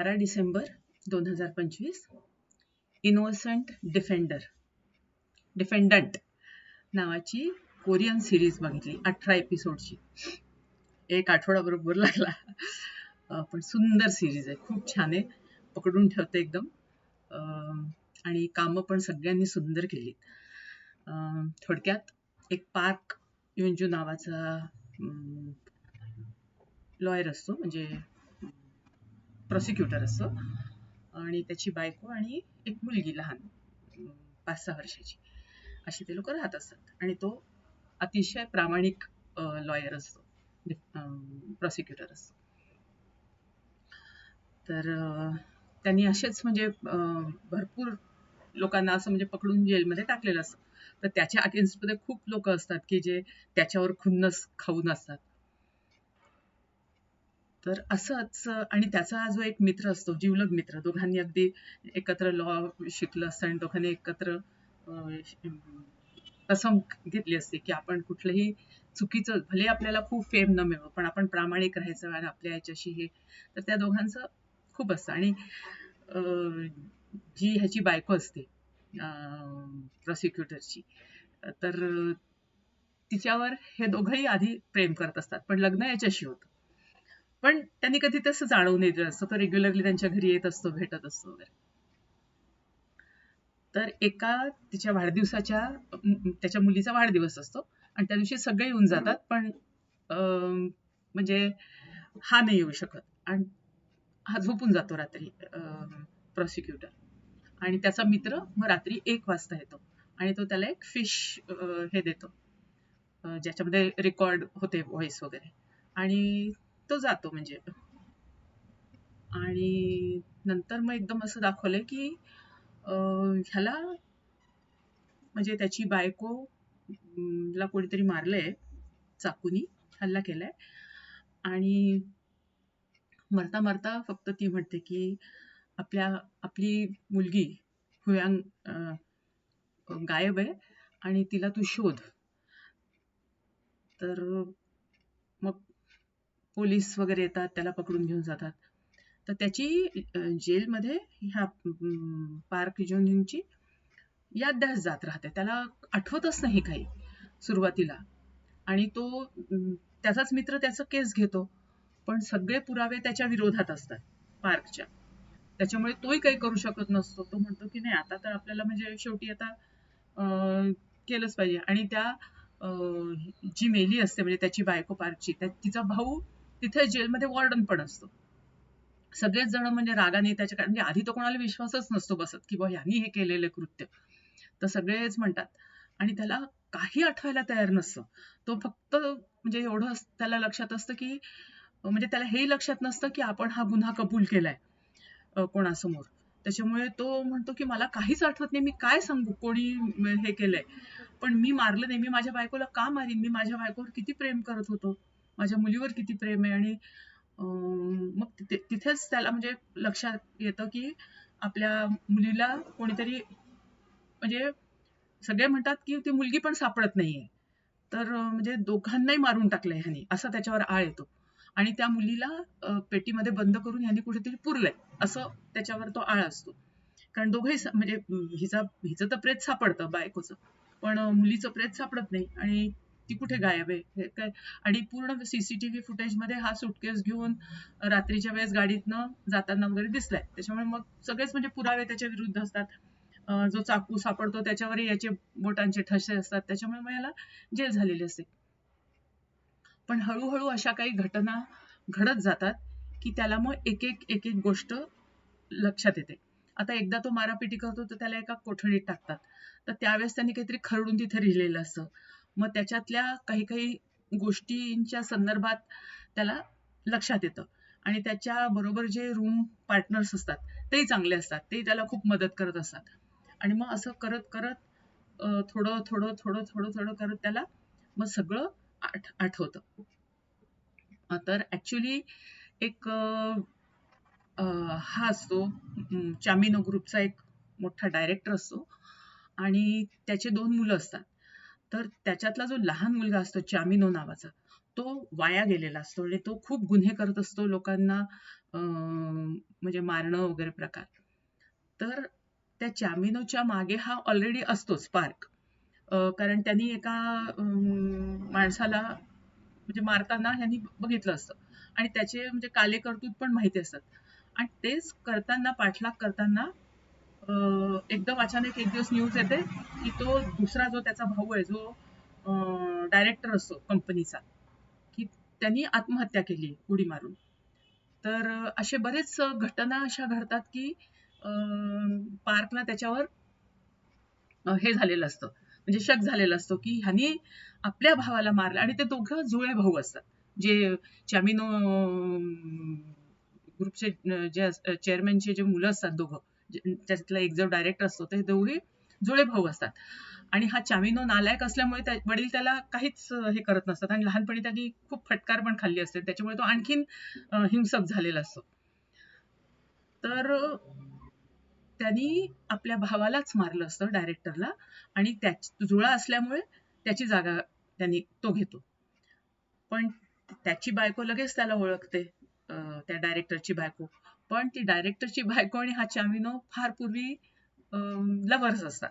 12 December 2025 innocent डिफेंडंट नावाची Korean series बघितली 18 एपिसोडची. एक आठवडा बरोबर लागला. पण सुंदर सिरीज आहे, खूप छान आहे, पकडून ठेवते एकदम. आणि कामं पण सगळ्यांनी सुंदर केली. थोडक्यात एक पार्क युंजू नावाचा लॉयर असतो, म्हणजे प्रॉसिक्युटर असतो, आणि त्याची बायको आणि एक मुलगी लहान 5-6 वर्षाची, अशी ते लोक राहत असतात. आणि तो अतिशय प्रामाणिक लॉयर असतो, प्रॉसिक्युटर असतो. तर त्यांनी असेच म्हणजे भरपूर लोकांना असं म्हणजे पकडून जेलमध्ये टाकलेलं असतं. तर त्याच्या अगेन्स्टमध्ये खूप लोक असतात की जे त्याच्यावर खुन्नस खाऊन असतात. तर असंच, आणि त्याचा जो एक मित्र असतो, जिवलग मित्र, दोघांनी अगदी एकत्र लॉ शिकलं असतं आणि दोघांनी एकत्र कसम घेतली असते की आपण कुठलंही चुकीचं, भले आपल्याला खूप फेम न मिळो, पण आपण प्रामाणिक राहायचं आणि आपल्या याच्याशी हे. तर त्या दोघांचं खूप असतं. आणि जी ह्याची बायको असते प्रॉसिक्युटरची, तर तिच्यावर हे दोघंही आधी प्रेम करत असतात, पण लग्न याच्याशी होतं. पण त्यांनी कधी तसं जाणवून नाही दिलं असतं. तो रेग्युलरली त्यांच्या घरी येत असतो, भेटत असतो वगैरे. तर एका तिच्या वाढदिवसाच्या त्याच्या मुलीचा वाढदिवस असतो आणि त्या दिवशी सगळे येऊन जातात, पण म्हणजे हा नाही येऊ शकत आणि हा झोपून जातो रात्री, प्रॉसिक्युटर. आणि त्याचा मित्र मग रात्री 1 वाजता येतो आणि तो त्याला एक फिश हे देतो, ज्याच्यामध्ये रेकॉर्ड होते व्हॉइस वगैरे, आणि तो जातो म्हणजे. आणि नंतर मग एकदम असं दाखवलंय की ह्याला म्हणजे त्याची बायको ला कोणीतरी मारलंय, चाकूनी हल्ला केलाय. आणि मरता मरता फक्त ती म्हणते की आपली मुलगी हुयांग गायब आहे आणि तिला तू शोध. तर मग पोलीस वगैरे येतात, त्याला पकडून घेऊन जातात. तर त्याची जेलमध्ये ह्या पार्क जोनची याददाश्त जात राहते, त्याला आठवतच नाही काही सुरुवातीला. आणि तो त्याचाच मित्र त्याचं केस घेतो, पण सगळे पुरावे त्याच्या विरोधात असतात पार्कच्या. त्याच्यामुळे तोही काही करू शकत नसतो. तो म्हणतो की नाही, आता तर आपल्याला म्हणजे शेवटी आता केलंच पाहिजे. आणि त्या जी मेली असते म्हणजे त्याची बायको पार्कची, तिचा भाऊ तिथे जेलमध्ये वॉर्डन पण असतो. सगळेच जण म्हणजे रागाने त्याच्या, म्हणजे आधी तर कोणाला विश्वासच नसतो बसत की बा ह्यांनी हे केलेलं कृत्य. तर सगळेच म्हणतात आणि त्याला काही आठवायला तयार नसतं. तो फक्त म्हणजे एवढं त्याला लक्षात असतं की, म्हणजे त्याला हेही लक्षात नसतं की आपण हा गुन्हा कबूल केलाय कोणासमोर. त्याच्यामुळे तो म्हणतो की मला काहीच आठवत नाही, मी काय सांगू कोणी हे केलंय. पण मी मारलं नाही, मी माझ्या बायकोला का मारीन, मी माझ्या बायकोवर किती प्रेम करत होतो, माझ्या मुलीवर किती प्रेम आहे. आणि मग तिथेच त्याला म्हणजे लक्षात येतं की आपल्या मुलीला कोणीतरी, म्हणजे सगळे म्हणतात की ती मुलगी पण सापडत नाहीये, तर म्हणजे दोघांनाही मारून टाकलंय ह्यानी, असा त्याच्यावर आळ येतो. आणि त्या मुलीला पेटीमध्ये बंद करून ह्यानी कुठेतरी पुरलंय, असं त्याच्यावर तो आळ असतो. कारण दोघंही म्हणजे हिचं तर प्रेत सापडतं बायकोचं, पण मुलीचं प्रेत सापडत नाही. आणि ती कुठे गायब आहे हे काय. आणि पूर्ण सीसीटीव्ही फुटेजमध्ये हा सुटकेस घेऊन रात्रीच्या वेळेस गाडीतनं जाताना वगैरे दिसलाय. त्याच्यामुळे मग सगळेच म्हणजे पुरावे त्याच्या विरुद्ध असतात. जो चाकू सापडतो त्याच्यावरही याचे बोटांचे ठसे असतात, त्याच्यामुळे मग याला जेल झालेली असते. पण हळूहळू अशा काही घटना घडत जातात की त्याला मग एक एक गोष्ट लक्षात येते. आता एकदा तो मारापिटी करतो तर त्याला एका कोठडीत टाकतात. तर त्यावेळेस त्यांनी काहीतरी खरडून तिथे लिहिलेलं असतं. मग त्याच्यातल्या काही गोष्टींच्या संदर्भात त्याला लक्षात येतं. आणि त्याच्या बरोबर जे रूम पार्टनर्स असतात तेही चांगले असतात, तेही त्याला खूप मदत करत असतात. आणि मग असं करत करत थोडं करत त्याला मग सगळं आठवतं. तर ऍक्च्युली एक हा असतो चामिनो ग्रुपचा एक मोठा डायरेक्टर असतो आणि त्याचे 2 मुलं असतात. तर त्याच्यातला जो लहान मुलगा असतो चामिनो नावाचा, तो वाया गेलेला असतो आणि तो खूप गुन्हे करत असतो लोकांना, म्हणजे मारणं वगैरे प्रकार. तर त्या चामिनोच्या मागे हा ऑलरेडी असतोच पार्क. कारण त्यांनी एका माणसाला म्हणजे मारताना ह्यांनी बघितलं असतं आणि त्याचे म्हणजे कालेकर्तृत्व पण माहिती असतात. आणि तेच करताना, पाठलाग करताना एकदम अचानक एक दिवस न्यूज येते की तो दुसरा जो त्याचा भाऊ आहे, जो डायरेक्टर असतो कंपनीचा, की त्यांनी आत्महत्या केली उडी मारून. तर असे बरेच घटना अशा घडतात की पार्कला त्याच्यावर हे झालेलं असतं, म्हणजे शक झालेलं असतो की ह्यानी आपल्या भावाला मारलं. आणि ते दोघं जुळे भाऊ असतात, जे चामिनो ग्रुपचे जे चेअरमॅनचे जे मुलं असतात दोघं, त्याच्यातला एक जो डायरेक्टर असतो, ते दोघे जुळे भाऊ असतात. आणि हा चामिनो नालायक असल्यामुळे वडील त्याला काहीच हे करत नसतात आणि लहानपणी त्यांनी खूप फटकार पण खाल्ली असते, त्याच्यामुळे तो आणखीन हिंसक झालेला असतो. तर त्यांनी आपल्या भावालाच मारलं असतं, डायरेक्टरला. आणि जुळा असल्यामुळे त्याची जागा तो घेतो. पण त्याची बायको लगेच त्याला ओळखते, त्या डायरेक्टरची बायको. पण ती डायरेक्टरची बायको आणि हा चामिनो फार पूर्वी लव्हर्स असतात.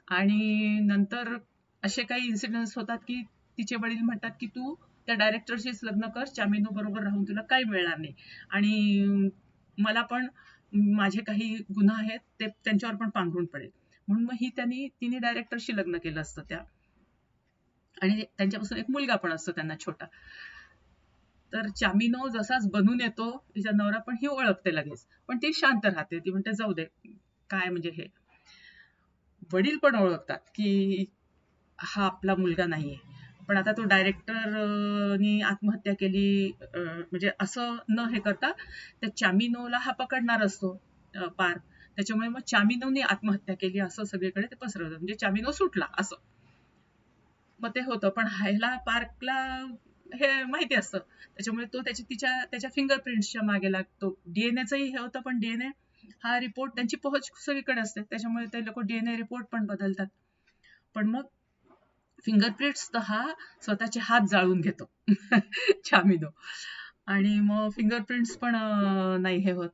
आणि नंतर असे काही इन्सिडेंट्स होतात की तिचे वडील म्हणतात की तू त्या डायरेक्टरशीच लग्न कर, चामिनो बरोबर राहून तुला काही मिळणार नाही. आणि मला पण माझे काही गुन्हा आहेत ते त्यांच्यावर पण पांघरून पडेल. म्हणून मग तिने डायरेक्टरशी लग्न केलं असतं त्या. आणि त्यांच्यापासून एक मुलगा पण असतो त्यांना छोटा. तर चामिनो जसाच बनून येतो, तिचा नवरा पण ही ओळखते लगेच, पण ती शांत राहते. ती म्हणते जाऊ दे, काय म्हणजे हे. वडील पण ओळखतात की हा आपला मुलगा नाहीये. पण आता तो डायरेक्टरनी आत्महत्या केली, म्हणजे असं न हे करता त्या चामिनोला हा पकडणार असतो, पार्क. त्याच्यामुळे मग चामिनोने आत्महत्या केली असं सगळीकडे ते पसरवतं, म्हणजे चामिनो सुटला असं. मग ते होतं, पण ह्याला पार्कला हे माहिती असतं, त्याच्यामुळे तो त्याच्या फिंगरप्रिंट्सच्या मागे लागतो. डीएनएचंही हे होतं, पण डीएनए हा रिपोर्ट त्यांची पोहोच सगळीकडे असते, त्याच्यामुळे ते लोक डीएनए रिपोर्ट पण बदलतात. पण मग फिंगरप्रिंट्स तर हा स्वतःचे हात जाळून घेतो चामिनो. आणि मग फिंगरप्रिंट्स पण नाही हे होत.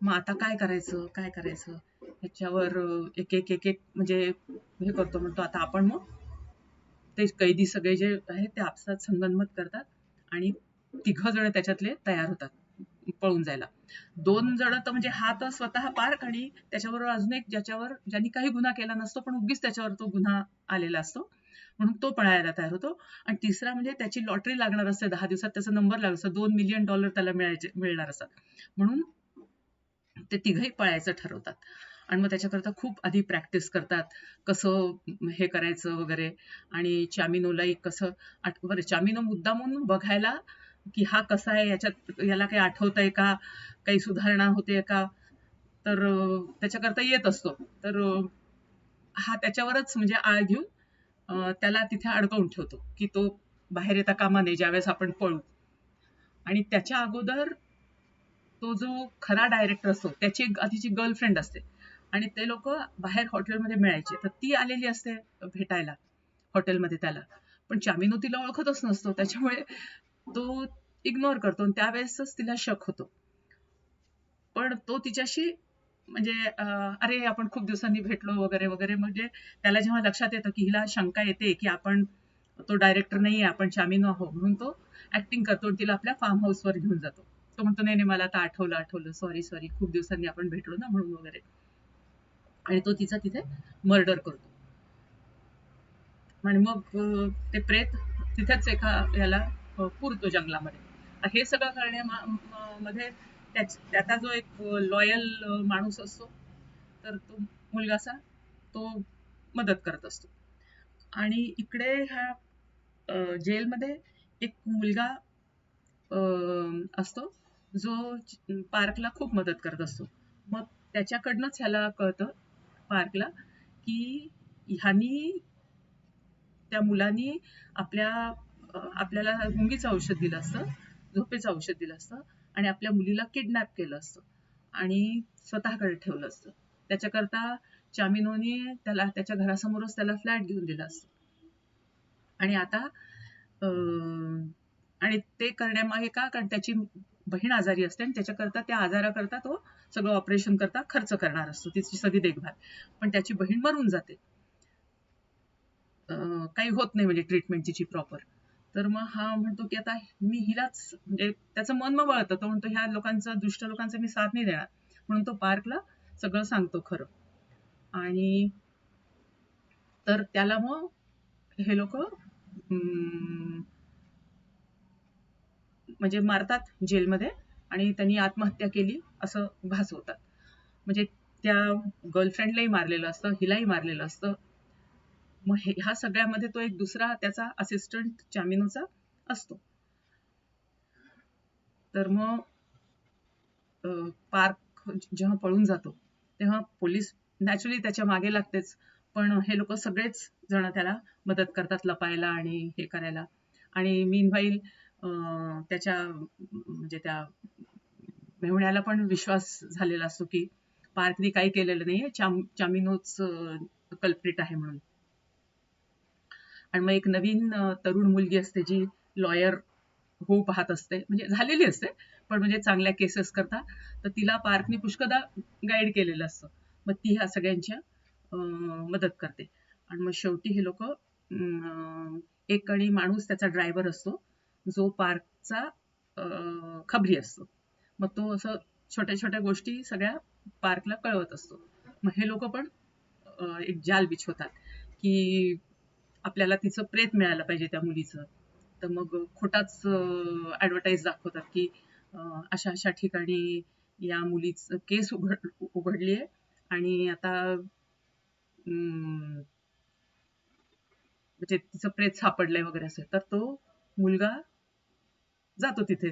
मग आता काय करायचं, काय करायचं ह्याच्यावर एक एक एक एक म्हणजे हे करतो. म्हणतो आता आपण मग ते कैदी सगळे जे आहेत ते आपसात संगनमत करतात आणि 3 जण त्याच्यातले तयार होतात पळून जायला. 2 जण तर म्हणजे हा तर स्वतः पार्क आणि त्याच्याबरोबर अजून एक ज्यांनी काही गुन्हा केला नसतो, पण उगीच त्याच्यावर तो गुन्हा आलेला असतो, म्हणून तो पळायला तयार होतो. आणि तिसरा म्हणजे त्याची लॉटरी लागणार असते, 10 दिवसात त्याचा नंबर लागला असतो, $2 मिलियन त्याला मिळणार असतात, म्हणून ते तिघही पळायचं ठरवतात. आणि मग त्याच्याकरता खूप आधी प्रॅक्टिस करतात, कसं हे करायचं वगैरे. आणि चामिनोलाही कसं बरं, चामिनो मुद्दामून बघायला की हा कसा आहे, याला काही आठवतंय का, काही सुधारणा होते का, तर त्याच्याकरता येत असतो. तर हा त्याच्यावरच म्हणजे आळ घेऊन त्याला तिथे अडकवून ठेवतो की तो बाहेर येता कामा नये ज्यावेळेस आपण पळू. आणि त्याच्या अगोदर तो जो खरा डायरेक्टर असतो त्याची आधीची गर्लफ्रेंड असते आणि ते लोक बाहेर हॉटेलमध्ये मिळायचे, तर ती आलेली असते भेटायला हॉटेलमध्ये त्याला. पण चामिनो तिला ओळखतच नसतो, त्याच्यामुळे तो इग्नोर करतो आणि त्यावेळेसच तिला शक होतो. पण तो तिच्याशी म्हणजे अरे आपण खूप दिवसांनी भेटलो वगैरे वगैरे, म्हणजे त्याला जेव्हा लक्षात येतं की हिला शंका येते की आपण तो डायरेक्टर नाहीये, आपण चामिनो आहोत, म्हणून तो ऍक्टिंग करतो आणि तिला आपल्या फार्म हाऊसवर घेऊन जातो. तो म्हणतो नाही नाही मला आता आठवलं, सॉरी सॉरी, खूप दिवसांनी आपण भेटलो ना म्हणून वगैरे. आणि तो तिचा तिथे मर्डर करतो. आणि मग ते प्रेत तिथेच एका याला पुरतो जंगलामध्ये. हे सगळं करण्यामध्ये त्याचा जो एक लॉयल माणूस असतो, तर तो मुलगासा तो मदत करत असतो. आणि इकडे ह्या जेलमध्ये एक मुलगा असतो, जो पार्कला खूप मदत करत असतो. मग त्याच्याकडनंच ह्याला कळतं, पार्कला, की ह्यानी त्या मुलांनी आपल्याला गुंगीचं औषध दिलं असतं, झोपेचं औषध दिलं असतं आणि आपल्या मुलीला किडनॅप केलं असतं आणि स्वतःकडे ठेवलं असतं. त्याच्याकरता चामिनोने त्याला त्याच्या घरासमोरच त्याला फ्लॅट घेऊन दिला असतो. आणि आता आणि ते करण्यामागे का, कारण त्याची बहीण आजारी असते आणि त्याच्याकरता, त्या आजाराकरता तो सगळं ऑपरेशन करता खर्च करणार असतो, तिची सगळी देखभाल. पण त्याची बहीण मरून जाते, काही होत नाही म्हणजे ट्रीटमेंट तिची प्रॉपर. तर मग हा म्हणतो की आता मी हिलाच, म्हणजे त्याचं मन मग वळतं, तो म्हणतो ह्या लोकांचं, दुष्ट लोकांचं मी साथ नाही देणार, म्हणून तो पार्कला सगळं सांगतो खरं. आणि तर त्याला मग हे लोक म्हणजे मारतात जेलमध्ये, आणि त्यांनी आत्महत्या केली असं भासवतात. म्हणजे त्या गर्लफ्रेंडलाही मारलेलं असतं, हिलाही मारलेलं असतं. मग ह्या सगळ्यामध्ये तो एक दुसरा त्याचा असिस्टंट चामिनोचा असतो. तर मग पार्क जेव्हा पळून जातो तेव्हा पोलीस नॅचरली त्याच्या मागे लागतेच, पण हे लोक सगळेच जण त्याला मदत करतात लपायला आणि हे करायला. आणि मीनवाईल त्याच्या म्हणजे त्या मेहुण्याला पण विश्वास झालेला असतो की पार्कने काही केलेलं नाहीये, चामिनोच कल्प्रिट आहे म्हणून. आणि मग एक नवीन तरुण मुलगी असते जी लॉयर होऊ पाहत असते, म्हणजे झालेली असते, पण म्हणजे चांगल्या केसेस करता, तर तिला पार्कने पुष्कदा गाईड केलेलं असतं. मग ती ह्या सगळ्यांच्या मदत करते. आणि मग शेवटी हे लोक, एक आणि माणूस त्याचा ड्रायव्हर असतो जो पार्कचा खबरी असतो. मग तो असं छोट्या छोट्या गोष्टी सगळ्या पार्कला कळवत असतो. मग हे लोक पण एक जाल बिछवतात की आपल्याला तिचं प्रेत मिळालं पाहिजे त्या मुलीचं. तर मग खोटाच ऍडव्हर्टाईज दाखवतात की अशा अशा ठिकाणी या मुलीचं केस उघडली आहे, आणि आता म्हणजे तिचं प्रेत सापडलंय वगैरे असं. तर तो मुलगा जातो तिथे,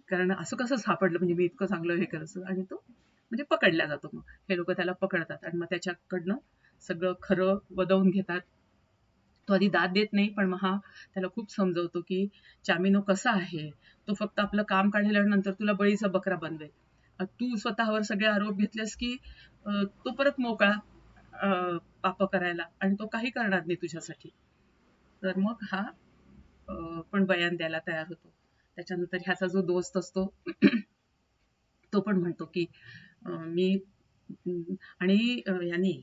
कारण असं कसं सापडलं, म्हणजे मी इतकं चांगलं हे करत, आणि तो म्हणजे पकडला जातो. मग हे लोक त्याला पकडतात आणि मग त्याच्याकडनं सगळं खरं वदवून घेतात. तो आधी दाद देत नाही, पण मग हा त्याला खूप समजवतो की चामिनो कसा आहे, तो फक्त आपलं काम काढल्यानंतर तुला बळीचा बकरा बनवेल. तू स्वतःवर सगळे आरोप घेतलेस की तो परत मोकळा पाप करायला, आणि तो काही करणार नाही तुझ्यासाठी. तर मग हा पण बयान द्यायला तयार होतो. त्याच्यानंतर ह्याचा जो दोस्त असतो तो पण म्हणतो की मी आणि यांनी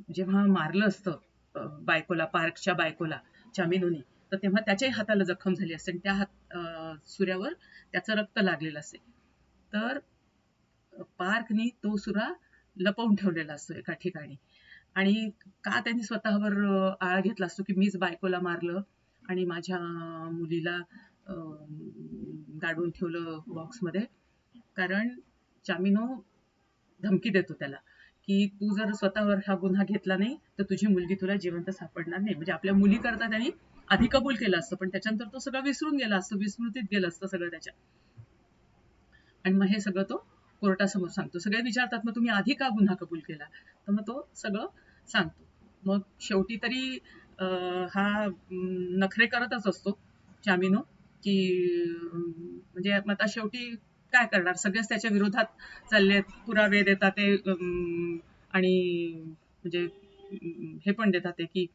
जेव्हा मारलं असतं बायकोला, पार्कच्या बायकोला, चामिनोने, तर तेव्हा त्याच्याही हाताला जखम झाली असते आणि त्या सुऱ्यावर त्याचं रक्त लागलेलं असते. तर पार्कनी तो सुरा लपवून ठेवलेला असतो एका ठिकाणी. आणि का त्यांनी स्वतःवर आळा घेतला असतो की मीच बायकोला मारलं आणि माझ्या मुलीला गाडून ठेवलं बॉक्समध्ये, कारण चामिनो धमकी देतो त्याला की तू जर स्वतःवर हा गुन्हा घेतला नाही तर तुझी मुलगी तुला जिवंत सापडणार नाही. म्हणजे आपल्या मुली करता त्यांनी आधी कबूल केलं असतं, पण त्याच्यानंतर तो सगळं विसरून गेला असतो, विस्मृतीत गेलं असतं सगळं त्याच्या. आणि मग हे सगळं तो कोर्टासमोर सांगतो. सगळे विचारतात मग तुम्ही आधी का गुन्हा कबूल केला, तर मग तो सगळं सांगतो. मग शेवटी तरी हा नखरे करतच असतो चामिनो, की म्हणजे आता शेवटी काय करणार, सगळेच त्याच्या विरोधात चालले, पुरावे देतात ते, आणि म्हणजे हे पण देतात ते की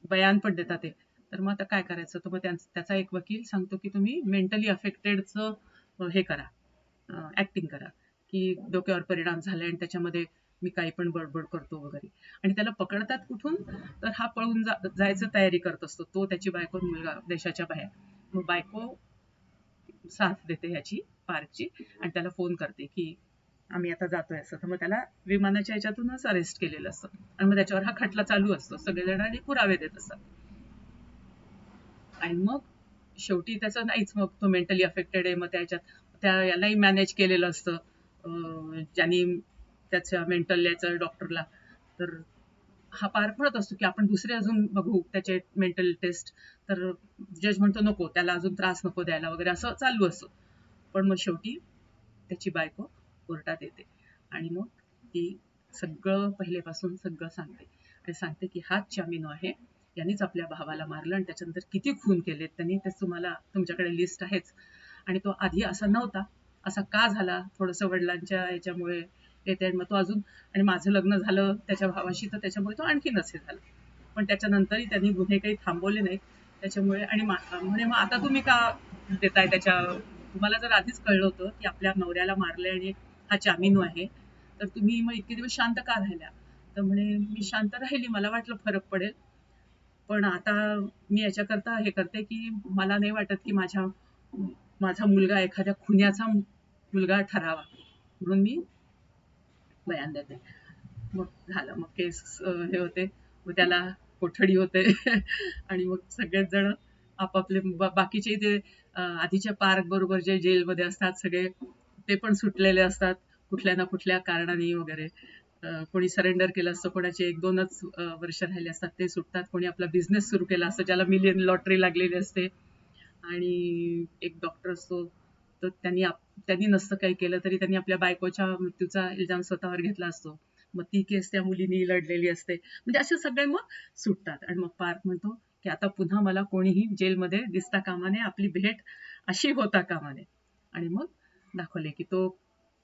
बयान पण देतात ते. तर मग आता काय करायचं, तर मग त्याचा एक वकील सांगतो की तुम्ही मेंटली अफेक्टेडचं हे करा, ऍक्टिंग करा, की डोक्यावर परिणाम झालाय आणि त्याच्यामध्ये मी काही पण बडबड करतो वगैरे. आणि त्याला पकडतात कुठून, तर हा पळून जायचं तयारी करत असतो, तो, त्याची बायको, मुलगा देशाच्या बाहेर. मग बायको साथ देते ह्याची, पार्कची, आणि त्याला फोन करते की आम्ही आता जातोय असं. तर मग त्याला विमानाच्या ह्याच्यातूनच अरेस्ट केलेलं असतं, आणि मग त्याच्यावर हा खटला चालू असतो, सगळेजण आणि पुरावे देत असतात. आणि मग शेवटी त्याचं नाहीच, मग तो मेंटली अफेक्टेड आहे, मग त्याच्यात त्या यालाही मॅनेज केलेलं असतं ज्यांनी त्याच्या मेंटल याचं डॉक्टरला. तर हा पार्क म्हणत असतो की आपण दुसरे अजून बघू त्याचे मेंटल टेस्ट. तर जज म्हणतो नको, त्याला अजून त्रास नको द्यायला वगैरे, असं चालू असतं. पण मग शेवटी त्याची बायको कोर्टात येते आणि मग ती सगळं पहिलेपासून सगळं सांगते, आणि सांगते की हाच चामिनो आहे, यांनीच आपल्या भावाला मारलं आणि त्याच्यानंतर किती खून केलेत त्यांनी, ते तुम्हाला तुमच्याकडे लिस्ट आहेच. आणि तो आधी असा नव्हता, असा का झाला, थोडंसं वडिलांच्या याच्यामुळे येते, आणि मग तो अजून, आणि माझं लग्न झालं त्याच्या भावाशी, तर त्याच्यामुळे तो आणखीनच हे झालं. पण त्याच्यानंतरही त्यांनी गुन्हे काही थांबवले नाहीत, त्याच्यामुळे आणि म्हणे मग आता तुम्ही का देताय त्याच्या, तुम्हाला जर आधीच कळलं होतं की आपल्या नवऱ्याला मारलंय आणि हा जामीन आहे, तर तुम्ही मग इतके दिवस शांत का राहिल्या? तर म्हणे मी शांत राहिली, मला वाटलं फरक पडेल, पण आता मी याच्याकरता हे करते की मला नाही वाटत की माझा मुलगा एखाद्या खुन्याचा मुलगा ठरावा, म्हणून मी बयान देते. मग झालं, मग केस हे होते, मग त्याला कोठडी होते आणि मग सगळेच जण आपापले बाकीचे जे आधीच्या पार्क बरोबर जे जेलमध्ये असतात सगळे, ते पण सुटलेले असतात कुठल्या ना कुठल्या कारणाने वगैरे. कोणी सरेंडर केलं असतं, कोणाचे 1-2च वर्ष राहिले असतात ते सुटतात, कोणी आपला बिझनेस सुरू केला असतो ज्याला मिलियन लॉटरी लागलेली असते, आणि एक डॉक्टर असतो, तर त्यांनी नसतं काही केलं तरी त्यांनी आपल्या बायकोच्या मृत्यूचा इल्जाम स्वतःवर घेतला असतो, मग ती केस त्या मुलीनी लढलेली असते, म्हणजे असे सगळे मग सुटतात. आणि मग पार्क म्हणतो की आता पुन्हा मला कोणीही जेलमध्ये दिसता कामा नये, आपली भेट अशी होता कामा नये. आणि मग दाखवले की तो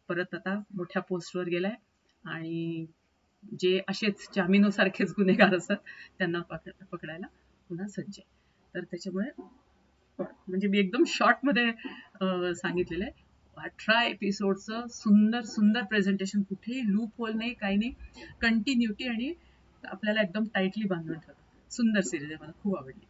परत आता मोठ्या पोस्टवर गेलाय आणि जे असेच जामिनोसारखेच गुन्हेगार असतात त्यांना पकडायला पुन्हा सज्ज आहे. तर त्याच्यामुळे म्हणजे मी एकदम शॉर्टमध्ये सांगितलेलं आहे. 18 एपिसोडचं सुंदर सुंदर प्रेझेंटेशन, कुठेही लूप होल नाही, काही नाही, कंटिन्युटी, आणि आपल्याला एकदम टाईटली बांधून ठेवतं. सुंदर सिरीज आहे, मला खूप आवडली.